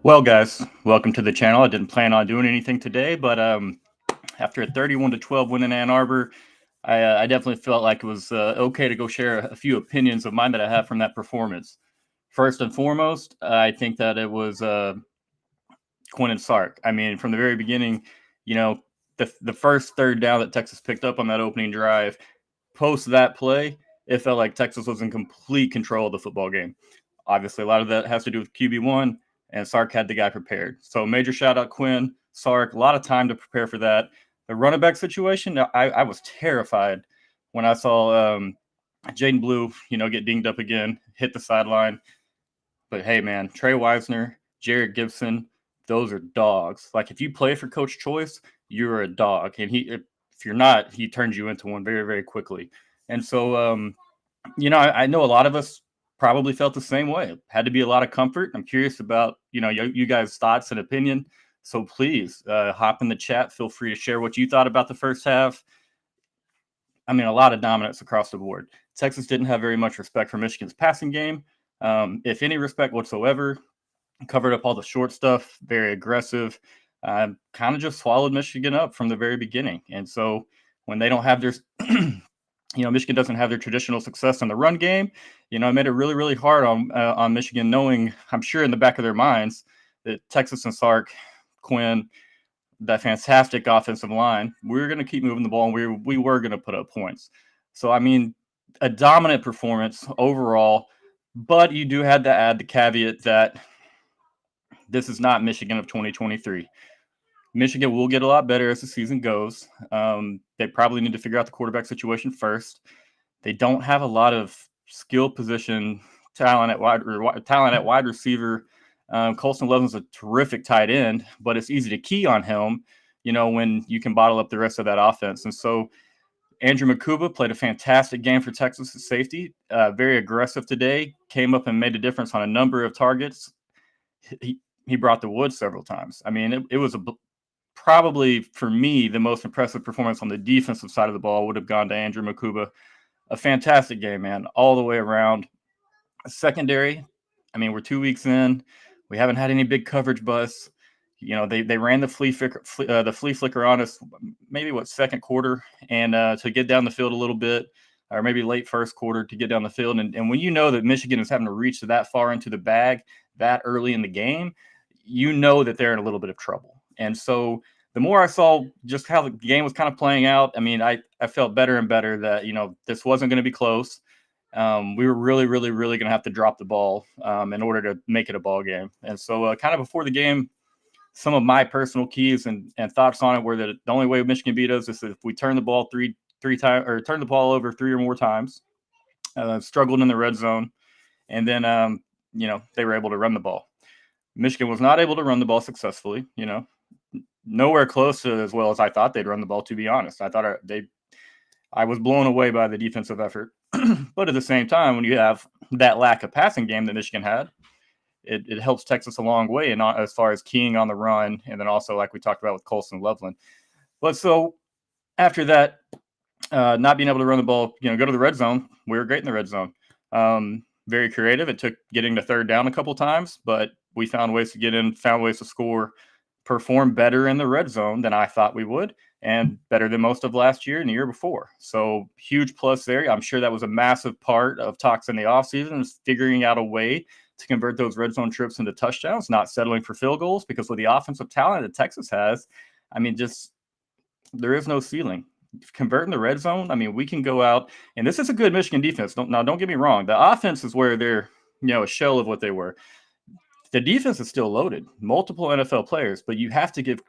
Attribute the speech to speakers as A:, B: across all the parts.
A: Well, guys, welcome to the channel. I didn't plan on doing anything today, but after a 31-12 win in Ann Arbor, I definitely felt like it was okay to go share a few opinions of mine that I have from that performance. First and foremost, I think that it was Quinn and Sark. I mean, from the very beginning, you know, the first third down that Texas picked up on that opening drive, post that play, it felt like Texas was in complete control of the football game. Obviously, a lot of that has to do with QB1, and Sark had the guy prepared. So major shout out Quinn, Sark, a lot of time to prepare for that. The running back situation, I was terrified when I saw Jaden Blue, get dinged up again, hit the sideline. But hey, man, Trey Wisner, Jared Gibson, those are dogs. Like if you play for Coach Choice, you're a dog, and if you're not, he turns you into one very, very quickly. And so, I know a lot of us probably felt the same way. It had to be a lot of comfort. I'm curious about, you guys' thoughts and opinion. So please hop in the chat. Feel free to share what you thought about the first half. I mean, a lot of dominance across the board. Texas didn't have very much respect for Michigan's passing game, if any respect whatsoever. Covered up all the short stuff, very aggressive, kind of just swallowed Michigan up from the very beginning. And so when they don't have their Michigan doesn't have their traditional success in the run game. It made it really, really hard on Michigan, knowing, I'm sure in the back of their minds, that Texas and Sark, Quinn, that fantastic offensive line, we were going to keep moving the ball, and we were going to put up points. So, I mean, a dominant performance overall, but you do have to add the caveat that this is not Michigan of 2023. Michigan will get a lot better as the season goes. They probably need to figure out the quarterback situation first. They don't have a lot of skill position talent at wide receiver. Colston Loveland's a terrific tight end, but it's easy to key on him, when you can bottle up the rest of that offense. And so Andrew Makuba played a fantastic game for Texas at safety. Very aggressive today. Came up and made a difference on a number of targets. He brought the wood several times. I mean, it was probably, for me, the most impressive performance on the defensive side of the ball would have gone to Andrew Makuba. A fantastic game, man, all the way around. Secondary, I mean, we're 2 weeks in. We haven't had any big coverage busts. They ran the flea flicker on us, maybe second quarter, and to get down the field a little bit, or maybe late first quarter to get down the field. And when you know that Michigan is having to reach that far into the bag that early in the game, you know that they're in a little bit of trouble. And so the more I saw just how the game was kind of playing out, I mean, I felt better and better that, this wasn't going to be close. We were really, really, really going to have to drop the ball in order to make it a ball game. And so kind of before the game, some of my personal keys and thoughts on it were that the only way Michigan beat us is if we turn the ball three times, or turn the ball over 3 or more times, struggled in the red zone. And then, they were able to run the ball. Michigan was not able to run the ball successfully, nowhere close to as well as I thought they'd run the ball, to be honest. I was blown away by the defensive effort. But at the same time, when you have that lack of passing game that Michigan had, it helps Texas a long way, and as far as keying on the run, and then also like we talked about with Colston Loveland. But so after that, not being able to run the ball, go to the red zone, we were great in the red zone. Very creative. It took getting to third down a couple times, but we found ways to get in, found ways to score, perform better in the red zone than I thought we would, and better than most of last year and the year before. So huge plus there. I'm sure that was a massive part of talks in the offseason, is figuring out a way to convert those red zone trips into touchdowns, not settling for field goals, because with the offensive talent that Texas has, I mean, just there is no ceiling. Converting the red zone, I mean, we can go out, and this is a good Michigan defense. Don't get me wrong. The offense is where they're, a shell of what they were. The defense is still loaded, multiple NFL players, but you have to give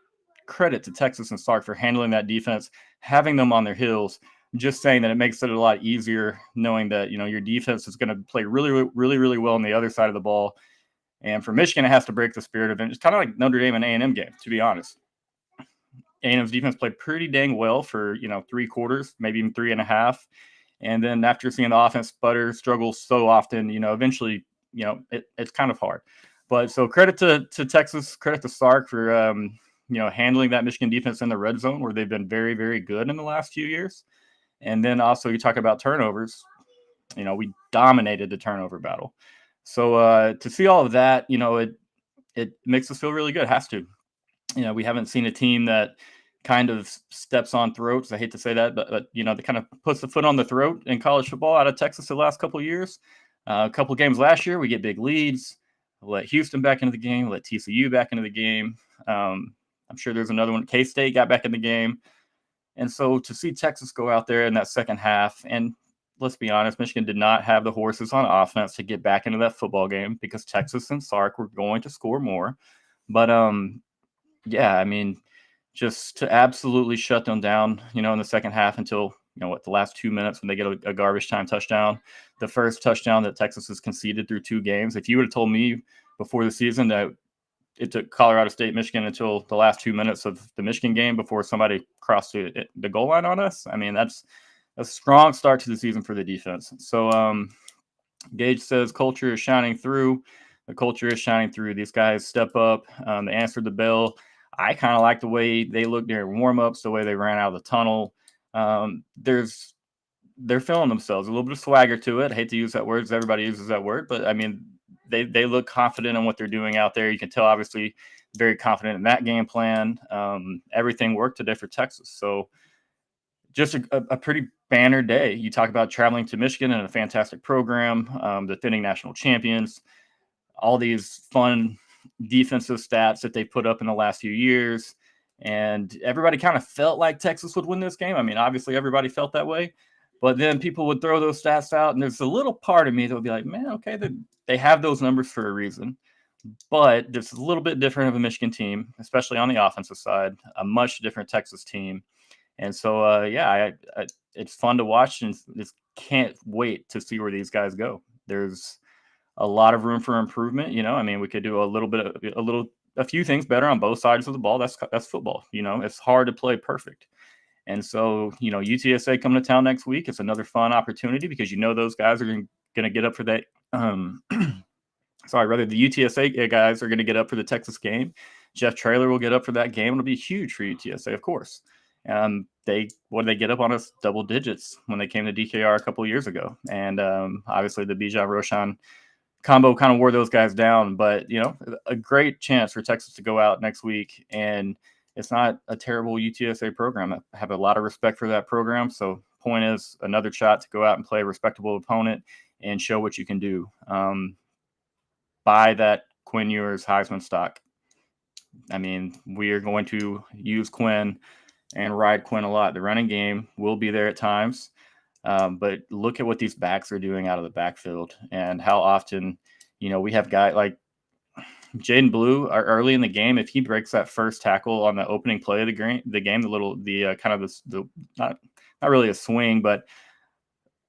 A: credit to Texas and Sark for handling that defense, having them on their heels, just saying that it makes it a lot easier knowing that, your defense is going to play really, really, really well on the other side of the ball. And for Michigan, it has to break the spirit of it. It's kind of like Notre Dame and A&M game, to be honest. A&M's defense played pretty dang well for, 3 quarters, maybe even 3.5. And then after seeing the offense struggle so often, eventually, it's kind of hard. But so credit to Texas, credit to Sark for, handling that Michigan defense in the red zone where they've been very, very good in the last few years. And then also you talk about turnovers. We dominated the turnover battle. So to see all of that, it makes us feel really good. It has to. We haven't seen a team that kind of steps on throats. I hate to say that, but that kind of puts the foot on the throat in college football out of Texas the last couple of years. A couple of games last year, we get big leads. Let Houston back into the game. Let TCU back into the game. I'm sure there's another one. K-State got back in the game. And so to see Texas go out there in that second half, and let's be honest, Michigan did not have the horses on offense to get back into that football game because Texas and Sark were going to score more. But yeah, I mean, just to absolutely shut them down, in the second half until, the last 2 minutes when they get a garbage time touchdown, the first touchdown that Texas has conceded through 2 games. If you would have told me before the season that it took Colorado State, Michigan until the last 2 minutes of the Michigan game before somebody crossed the goal line on us, I mean, that's a strong start to the season for the defense. So Gage says culture is shining through. The culture is shining through. These guys step up. They answered the bell. I kind of like the way they looked during warm-ups, the way they ran out of the tunnel. They're feeling themselves. A little bit of swagger to it. I hate to use that word because everybody uses that word, but I mean, they look confident in what they're doing out there. You can tell, obviously, very confident in that game plan. Everything worked today for Texas. So just a pretty banner day. You talk about traveling to Michigan and a fantastic program, defending national champions, all these fun defensive stats that they put up in the last few years. And everybody kind of felt like Texas would win this game. I mean, obviously everybody felt that way, but then people would throw those stats out. And there's a little part of me that would be like, man, okay, they have those numbers for a reason. But there's a little bit different of a Michigan team, especially on the offensive side, a much different Texas team. And so, yeah, it's fun to watch and just can't wait to see where these guys go. There's a lot of room for improvement. I mean, we could do a few things better on both sides of the ball. That's football. It's hard to play perfect. And so, UTSA coming to town next week. It's another fun opportunity because those guys are going to get up for that. The UTSA guys are going to get up for the Texas game. Jeff Traylor will get up for that game. It'll be huge for UTSA, of course. They get up on us double digits when they came to DKR a couple of years ago. And obviously the Bijan Roshan combo kind of wore those guys down, but a great chance for Texas to go out next week. And it's not a terrible UTSA program. I have a lot of respect for that program. So point is another shot to go out and play a respectable opponent and show what you can do. Buy that Quinn Ewers Heisman stock. I mean, we are going to use Quinn and ride Quinn a lot. The running game will be there at times. But look at what these backs are doing out of the backfield and how often, we have guys like Jaden Blue early in the game. If he breaks that first tackle on the opening play of the game, not really a swing, but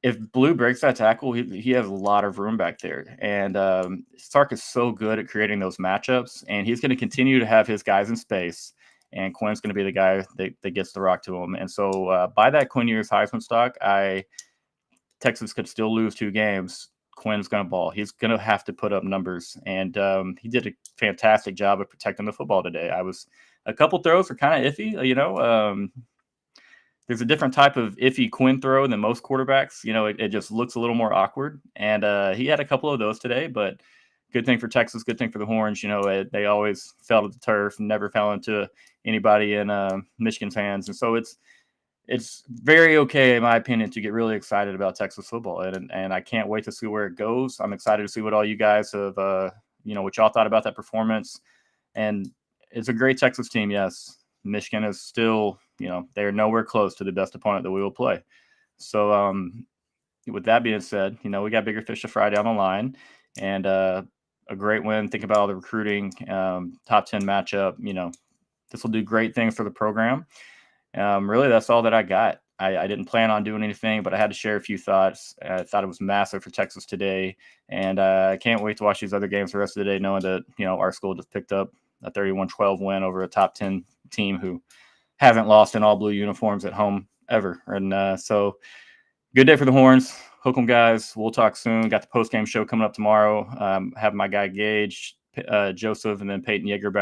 A: if Blue breaks that tackle, he has a lot of room back there. And Sark is so good at creating those matchups, and he's going to continue to have his guys in space. And Quinn's going to be the guy that gets the rock to him. And so by that Quinn Ewers Heisman stock, Texas could still lose 2 games. Quinn's going to ball. He's going to have to put up numbers. And he did a fantastic job of protecting the football today. A couple throws were kind of iffy. There's a different type of iffy Quinn throw than most quarterbacks. It just looks a little more awkward. And he had a couple of those today, but good thing for Texas, good thing for the Horns. They always fell to the turf and never fell into anybody in Michigan's hands. And so it's very okay, in my opinion, to get really excited about Texas football. And I can't wait to see where it goes. I'm excited to see what all you guys have, what y'all thought about that performance. And it's a great Texas team, yes. Michigan is still, they're nowhere close to the best opponent that we will play. So with that being said, we got bigger fish to fry down the line. And a great win. Think about all the recruiting, top 10 matchup. This will do great things for the program. Really, that's all that I got. I didn't plan on doing anything, but I had to share a few thoughts. I thought it was massive for Texas today, and I can't wait to watch these other games the rest of the day, knowing that our school just picked up a 31-12 win over a top 10 team who haven't lost in all blue uniforms at home ever. And so good day for the Horns. Hook 'em, guys. We'll talk soon. Got the post-game show coming up tomorrow. Have my guy Gage, Joseph, and then Peyton Yeager back.